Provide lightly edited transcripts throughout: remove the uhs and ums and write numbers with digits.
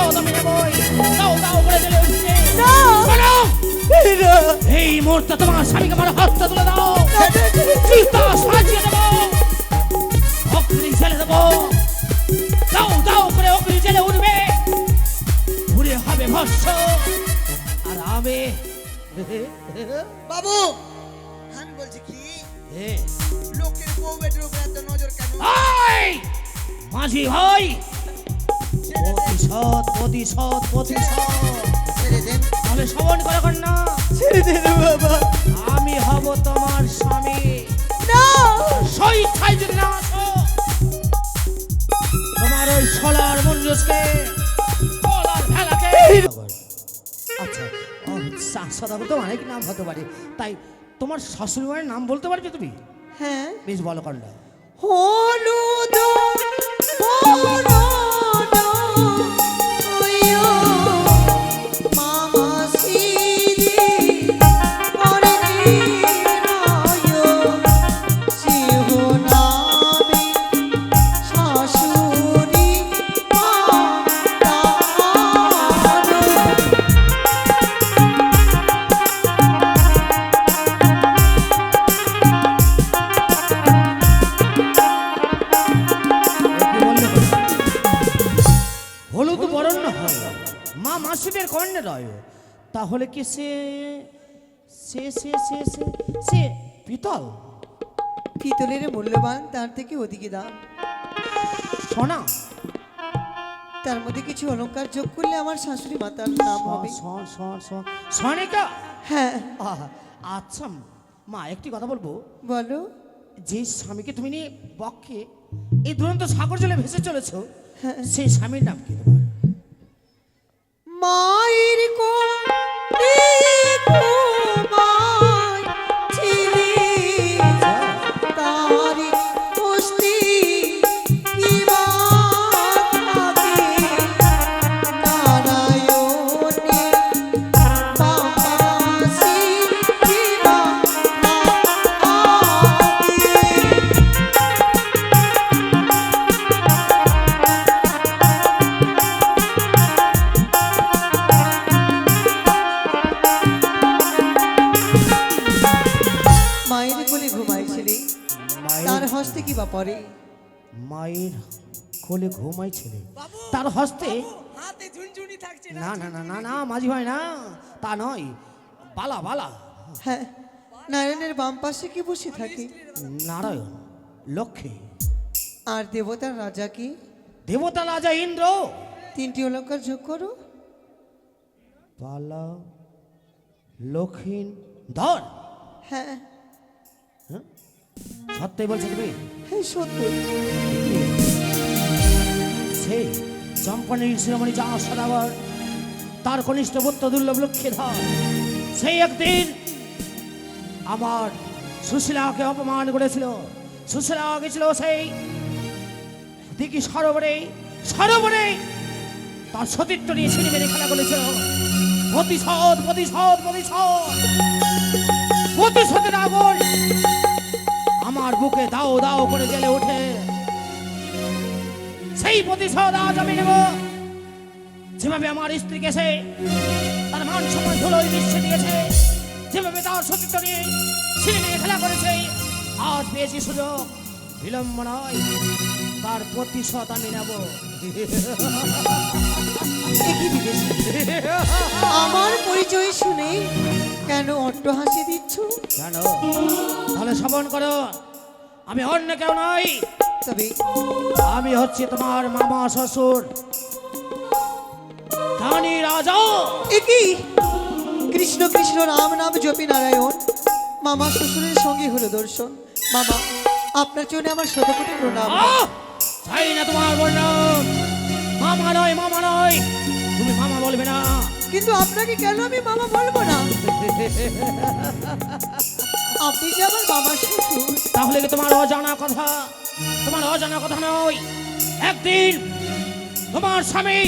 প্রতিশোধ আমি নেবই। দাও দাও করে জেলে উঠছে। না বলো, না, এই মুহূর্তে তোমার স্বামীকে আমার হাতটা তুলে দাও। চিতা সাজিয়ে দেবো, অগ্নি জেলে দেবো। দাও দাও করে অগ্নি জেলে উঠবে, ঘুরে হবে ভস্য। আর আমি বাবু আমি বলছি কি এ, লোকের বউ বেটার উপর এত নজর কেন? এই, মাঝি ভাই, প্রতিশোধ প্রতিশোধ প্রতিশোধ। ছেড়ে দেন। তাহলে শ্রবণ করে কন্যা, ছেড়ে দে রে বাবা। আমি হব তোমার স্বামী। না স্বেচ্ছায় যদি না আসো, তোমার ওই সোলার মঞ্জুসকে সোলার ভেলাকে। আচ্ছা, সদাগর তো অনেক নাম হতে পারে, তাই তোমার শাশুড়ি মায়ের নাম বলতে পারবে তুমি? হ্যাঁ বেশ বলো কন্যা। হলুদ বরণ হইও মামা সিরে করনি রায় শিহনামে শাশুড়ি মাতা। হলুদ বরণ্য হয় মা মাসিদের কন্যা রয়, তাহলে কি সে সে সে সে সে সে পিতল পিতলের মূল্যবান তার থেকে ওদিকে দাম। সোনা? তার মধ্যে কিছু অলংকার যোগ করলে আমার শাশুড়ি মাতার নাম হবে। সোনিকা? হ্যাঁ আহা, আচ্ছা মা, একটি কথা বলবো। বলো। যে স্বামীকে তুমি নিয়ে বক্ষে এই দুরন্ত সাগর জলে ভেসে চলেছো, হ্যাঁ। সেই স্বামীর নাম কি তোমার? মায়ের কোলে ঘুমায় ছিলে তারি পুষ্টি কি বা থাকে নারায়ণে বাবাসি কি বা মায়ের কোলে ঘুমাইছিলে তার হস্তে কি বা পরে? মায়ের কোলে ঘুমাইছিলে, তার হস্তে? হাতে ঝুনঝুনি থাকছে না না না না না মাঝি ভাই, না তা নয়, বালা বালা। হ্যাঁ নারায়ণের বাম পাশে কি বসে থাকে? নারায়ণ, লক্ষ্মী, আর দেবতার রাজা কি? দেবতা রাজা ইন্দ্র। তিনটি অলঙ্কার যোগ করো। বালা, লক্ষ্মী, ধর। হ্যাঁ সত্যি বলছো তুমি? হ্যাঁ সত্যি। সেই চম্পানির শিরোমণি যা সদাগর, তার কনিষ্ঠ পুত্র দুর্লভ লক্ষ্মীধর, সেই একদিন আমার সুশীলাকে অপমান করেছিল। সুশীলা গেছিল সেই দিঘি সরোবরে, সরোবরে তার সতীত্ব নিয়ে ছিনে মেরে খেলা করেছিল। প্রতিশোধ প্রতিশোধ প্রতিশোধ, প্রতিশোধের আগুন আমার বুকে দাও দাও করে জ্বলে ওঠে। সেই প্রতিশোধ আজ আমি নেব। যেভাবে আমার স্ত্রীকে সে তার মান সম্মান ধুলোয় মিশিয়ে দিয়েছে, যেভাবে তার সতীত্ব নিয়ে ছিনে নিয়ে খেলা করেছে, আজ পেয়েছি সুযোগ, বিলম্ব নয়, তার প্রতিশোধ আমি নেব। একই বিদেশি আমার পরিচয় শুনে কেন অট্ট হাসি দিচ্ছ? জানো, তাহলে শ্রবণ করো, আমি অন্য কেউ নই, তবে আমি হচ্ছি তোমার মামা শ্বশুর জ্ঞানী রাজা। একই কৃষ্ণ কৃষ্ণ রাম নাম জপি নারায়ণ, মামা শ্বশুরের সঙ্গে হলো দর্শন। মামা আপনার জন্য আমার শতকোটি প্রণাম। চাই না তোমার বর্ণন, মামা নয় মামা নয়, তুমি মামা বলবে না। কিন্তু আপনাকে কেন আমি মামা বলবো না? আপনি যে আমার মামা শ্বশুর। তাহলে কি তোমার অজানা কথা? তোমার অজানা কথা নয়, একদিন তোমার স্বামী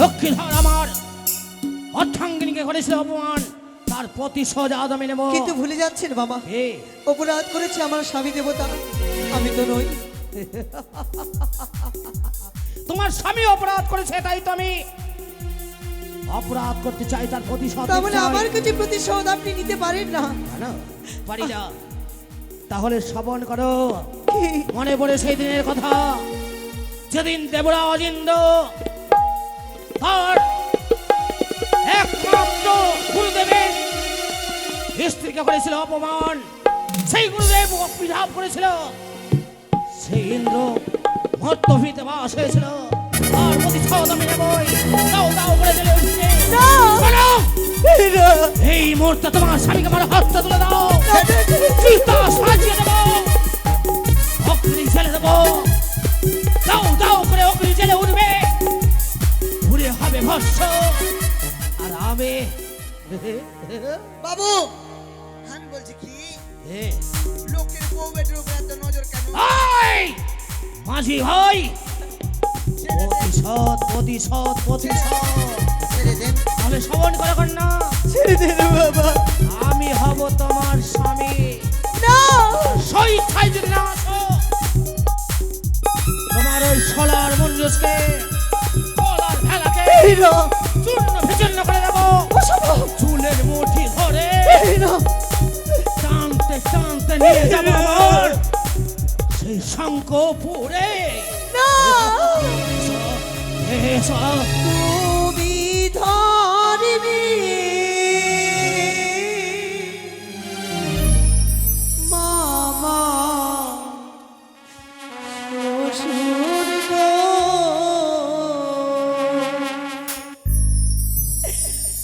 লক্ষ্মীধর আমার অর্ধাঙ্গিনীকে করেছিল অপমান, তার প্রতিশোধ আজ আমি নেব। কিন্তু ভুলে যাচ্ছেন মামা, এ, অপরাধ করেছে আমার স্বামী দেবতা, আমি তো নই। তোমার স্বামী অপরাধ করেছে, তাই তো আমি অপরাধ করতে চাই, তার প্রতিশোধ তাহলে নিতে চাই। আমার কাছে প্রতিশোধ আপনি নিতে পারেন না? না, পারি না। তাহলে শ্রবণ করো, কি? মনে পড়ে সেই দিনের কথা, যেদিন দেবরা অজিন্দ্র তার একমাত্র গুরুদেবের স্ত্রীকে করেছিল অপমান, সেই গুরুদেব অভিশাপ করেছিল, সেই ইন্দ্র মর্তভীতে বাস হয়েছিল। আর প্রতিশোধ আমি নেবই। দাও দাও করে জ্বলে উঠছে। না! বলো, না! এই মুহূর্তে তোমার স্বামীকে আমার হাতটা তুলে দাও, চিতা সাজিয়ে দেবো, অগ্নি জ্বেলে দেবো। দাও দাও করে অগ্নি জ্বেলে উঠবে, ঘুরে হবে ভস্য। আর আমি বাবু আমি বলছি কি এ, লোকের বউ বেটির উপর এত নজর কেন? এই, মাঝি ভাই, ছেড়ে দেন, প্রতিশোধ প্রতিশোধ প্রতিশোধ। ছেড়ে দেন। তাহলে শ্রবণ করে কন্যা, ছেড়ে দেন বাবা। আমি হব তোমার স্বামী। না! স্বেচ্ছায় যদি না আসো, তোমার ওই সোলার মঞ্জুসকে, সোলার ভেলাকে এই না! চূর্ণ বিচূর্ণ করে দেবো। অসম্ভব! চুলের মুঠি ধরে এই না! টানতে টানতে নিয়ে যাবো আমার সেই শঙ্কপুরে। না! এসো, তুমি ধরিবি মামা শ্বশুর গো,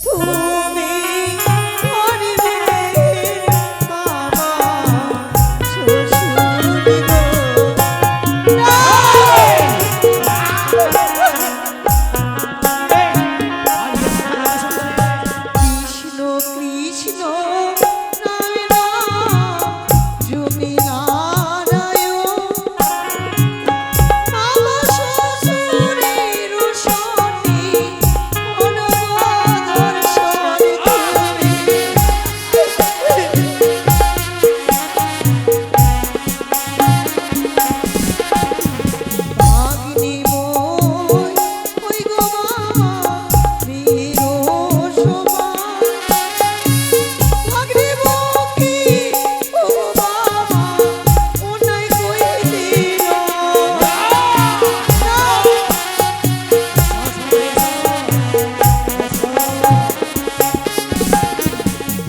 তুমি ধরিবি মামা শ্বশুর গো। না! কৃষ্ণ কৃষ্ণ নামে নাম জপি নারায়ণ, আমার শ্বশুরের সনে অনুদর্শন করে। অগ্নিময় ওই গো মা বীর সমান, অগ্নিমুখী ও বাবা অন্যায় কইছিল।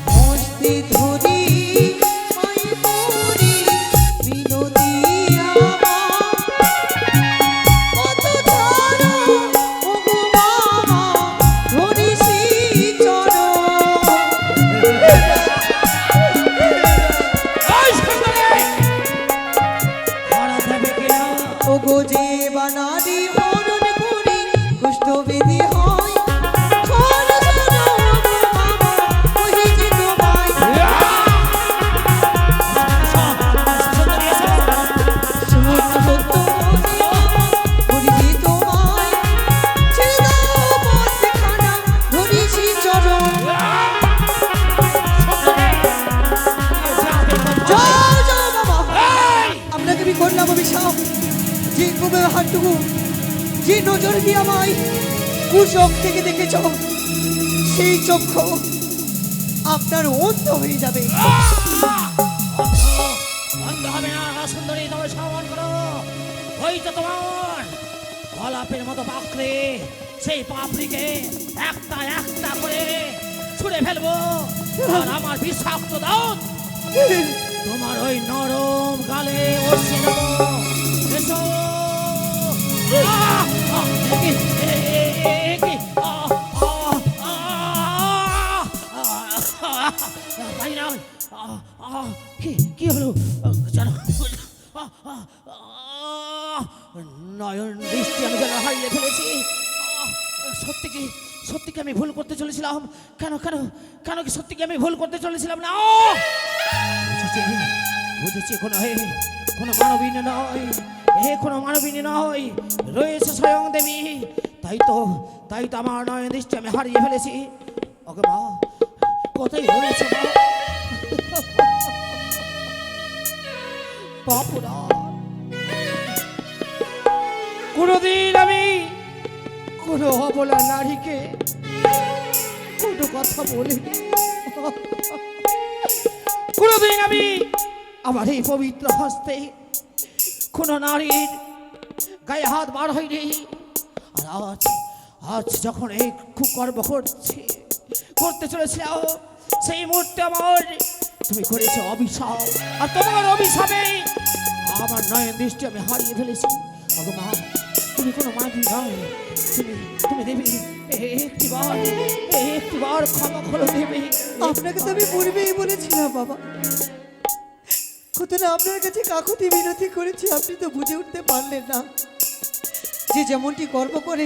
মস্তি ধরি মাই পরি বিনোদী আমার, কত ছাড়ো ও গো মামা ধরিসি চরণ। এই সুন্দরী! ধরা দেবে কিনা? ও গো যে বানারি হরণ করি কুষ্ঠ বিধি হয়, শোনো শোনো ও গো মামা কহিছি তোমায়, সুন্দরী এসো। সত্য সত্য বলি মামা করিছি তোমায়, ছেড়ে দাও পথখানা ধরিসি চরণ। যাও যাও বাবা, আপনাকে আমি করলাম অভিশাপ, যে কবে হাটটুকু যে নজর দিয়ে আমায় কুচোখ থেকে দেখেছ, সেই চক্ষু আপনার অন্ধ হয়ে যাবে। অন্ধ হবে না সুন্দরী, তবে শ্রবণ করো। ওই তো তোমার গোলাপের মতো পাকড়ে, সেই পাপড়িকে একটা একটা করে ছুঁড়ে ফেলবো, আর আমার বিষাক্ত দাঁত তোমার ওই নরম গালে বসিয়ে দেবো। এসো। কি? কি? পারি না। কি হলো জানো? নয়ন দৃষ্টি আমি যেন হারিয়ে ফেলেছি। সত্যি কি আমি ভুল করতে চলেছিলাম? কেন কেন কেন কি সত্যি কি আমি ভুল করতে চলেছিলাম না? বুঝেছি বুঝেছি, কোনো মানবিনী নয়, কোনো মানবিনী নয়, রয়েছে স্বয়ং দেবী। তাই তো আমার নয়ন দৃষ্টি আমি হারিয়ে ফেলেছি। ওকে মা, কোথায় রয়েছে মা? বাপুরা কোনোদিন আমি কোনো অবলা নারীকে কোনো কথা বলিনি। কোনোদিন আমি আমার এই পবিত্র হস্তে কোনো নারীর গায়ে হাত বার হয়নি। আর আজ আজ যখন এই কুকর্ম করতে চলেছিল, সেই মুহূর্তে আমার তুমি করেছো অভিশাপ, আর তোমার অভিশাপে আমার নয়ন দৃষ্টি আমি হারিয়ে ফেলেছি। ওগো মা, তুমি কোনো মাঝি নয়, তুমি তুমি দেবী, একটিবার ক্ষমা করে দেবে। আপনাকে তো আমি পূর্বেই বলেছিলাম বাবা, কতটা আপনার কাছে কাকুতি মিনতি করেছি, আপনি তো বুঝে উঠতে পারলেন না যে যেমনটি গর্ব করে